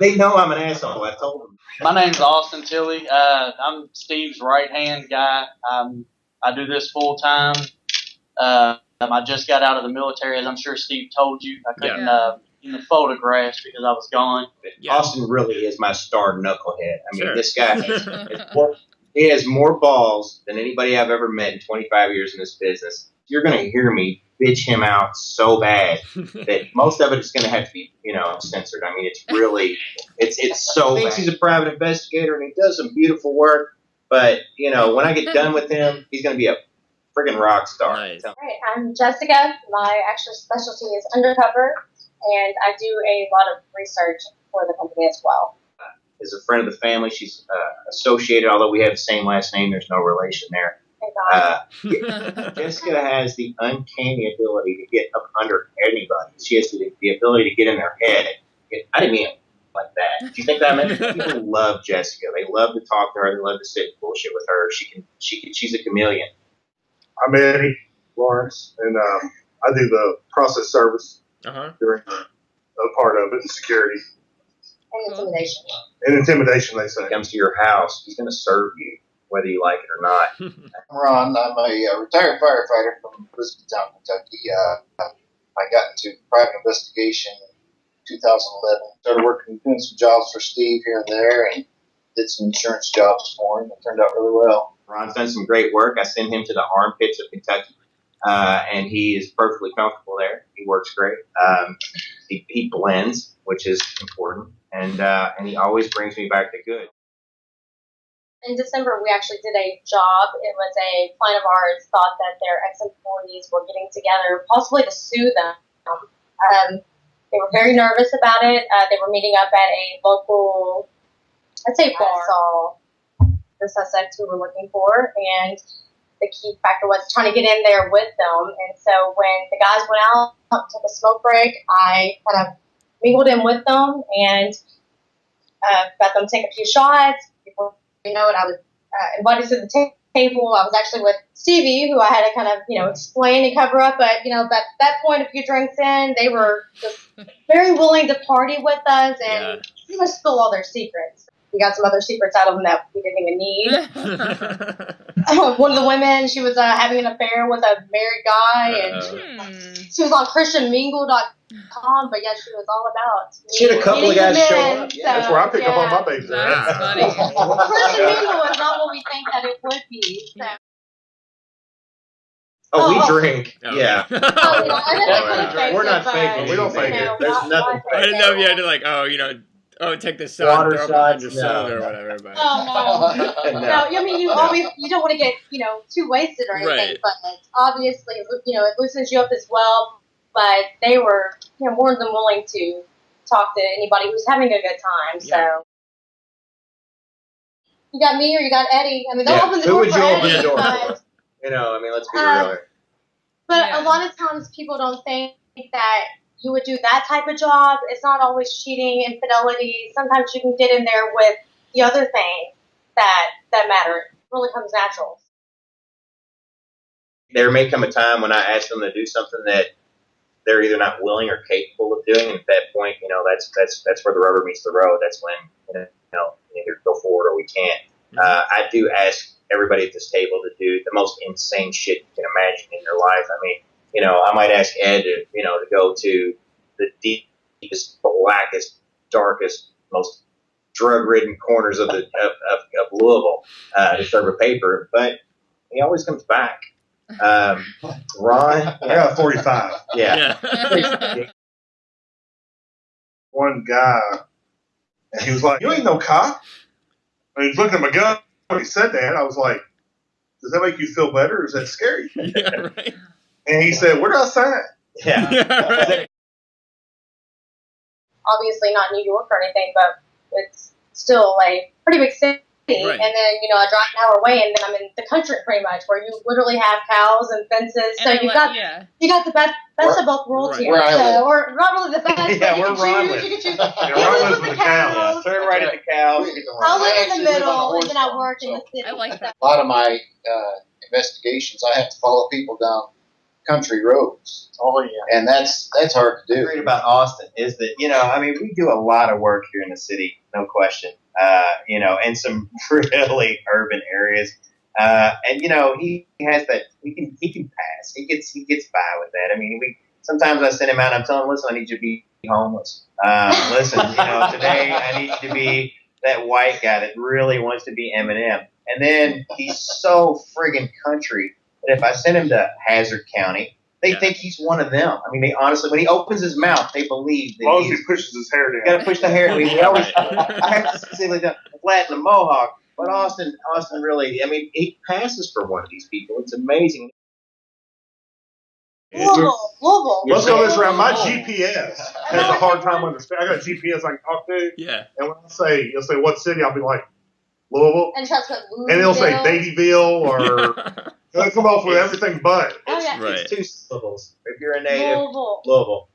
They know I'm an asshole. I told them. My name's Austin Tilley. I'm Steve's right-hand guy. I do this full-time. I just got out of the military, as I'm sure Steve told you. I couldn't in the photographs because I was gone. Yeah. Austin really is my star knucklehead. I mean, this guy he has more balls than anybody I've ever met in 25 years in this business. You're going to hear me bitch him out so bad that most of it is going to have to be, censored. I mean, it's really, it's so bad. He thinks he's a private investigator and he does some beautiful work. But, when I get done with him, he's going to be a friggin' rock star. Nice. All right, I'm Jessica. My actual specialty is undercover, and I do a lot of research for the company as well. Is a friend of the family. She's associated, although we have the same last name. There's no relation there. Jessica has the uncanny ability to get up under anybody. She has the ability to get in their head. I didn't mean it like that. Do you think that meant people love Jessica? They love to talk to her. They love to sit and bullshit with her. She's a chameleon. I'm Eddie Lawrence, and I do the process service during a part of it, security. And intimidation. And intimidation, they say. He comes to your house, he's going to serve you, whether you like it or not. I'm Ron. I'm a retired firefighter from Elizabethtown, Kentucky. I got into private investigation in 2011. Started working, doing some jobs for Steve here and there, and did some insurance jobs for him. It turned out really well. Ron's done some great work. I sent him to the armpits of Kentucky, and he is perfectly comfortable there. He works great. He blends, which is important, and he always brings me back to good. In December, we actually did a job. It was a client of ours thought that their ex-employees were getting together, possibly to sue them. They were very nervous about it. They were meeting up at a local, I'd say, bar. Saw the suspects we were looking for, and the key factor was trying to get in there with them. And so when the guys went out, took a smoke break, I kind of mingled in with them and got them to take a few shots. Before you know it, I was invited to the table. I was actually with Stevie, who I had to kind of, explain and cover up. But, at that point, a few drinks in, they were just very willing to party with us and pretty much spill all their secrets. We got some other secrets out of them that we didn't even need. One of the women, she was having an affair with a married guy, and she was on ChristianMingle.com, but yeah, she was all about. She had a couple of guys show up. Yeah, that's where I pick up on my babies. That's funny. Christian Mingle is not what we think that it would be. So. We drink. Oh. Yeah. We're not faking. We don't fake it. There's nothing. I didn't know if you had to take this shot Water and throw it behind your soda or whatever. But. No. I mean, you don't want to get, too wasted or anything, Right. but obviously, it loosens you up as well. But they were, more than willing to talk to anybody who's having a good time. So you got me or you got Eddie. I mean, they'll open the door for Eddie, but let's be real here. But a lot of times people don't think that you would do that type of job. It's not always cheating, infidelity. Sometimes you can get in there with the other things that matter. It really comes natural. There may come a time when I ask them to do something that they're either not willing or capable of doing, and at that point, that's where the rubber meets the road. That's when either go forward or we can't. I do ask everybody at this table to do the most insane shit you can imagine in your life. I mean, I might ask Ed to go to the deepest, blackest, darkest, most drug-ridden corners of Louisville to serve a paper, but he always comes back. Ron, I got 45. Yeah. One guy, and he was like, "You ain't no cop." And he was looking at my gun when he said that. I was like, "Does that make you feel better, or is that scary?" Yeah, right. And he said, "Where do I sign?" Yeah. Right. Obviously not New York or anything, but it's still a pretty big city. Right. And then, I drive an hour away, and then I'm in the country pretty much, where you literally have cows and fences. So you got the best of both worlds here. Or not really the best, Yeah, but you can choose. You Ron lives with the cows. Turn right at the cows. I'll live in the middle, and then I work in the city. I like that. A lot of my investigations, I have to follow people down country roads, Oh, yeah. and that's hard to do. Great about Austin is that, I mean, we do a lot of work here in the city, no question. In some really urban areas. And he has that, he can pass. He gets by with that. I mean, sometimes I send him out, I'm telling him, listen, I need you to be homeless. Listen, today I need you to be that white guy that really wants to be Eminem. And then he's so friggin' country that if I send him to Hazard County, they think he's one of them. I mean, they honestly, when he opens his mouth, they believe that As long as he pushes his hair down. got to push the hair. I mean, we always, I have to specifically flatten the mohawk, but Austin really, I mean, he passes for one of these people. It's amazing. Louisville. Let's go this round. My GPS has a hard time understanding. I got a GPS I can talk to, Yeah. and when you'll say what city, I'll be like Louisville, And trust me, Louisville. and it'll say Beattyville or they'll come off with everything but. Oh, yeah. Right. It's two syllables. If you're a native, Louisville. Louisville.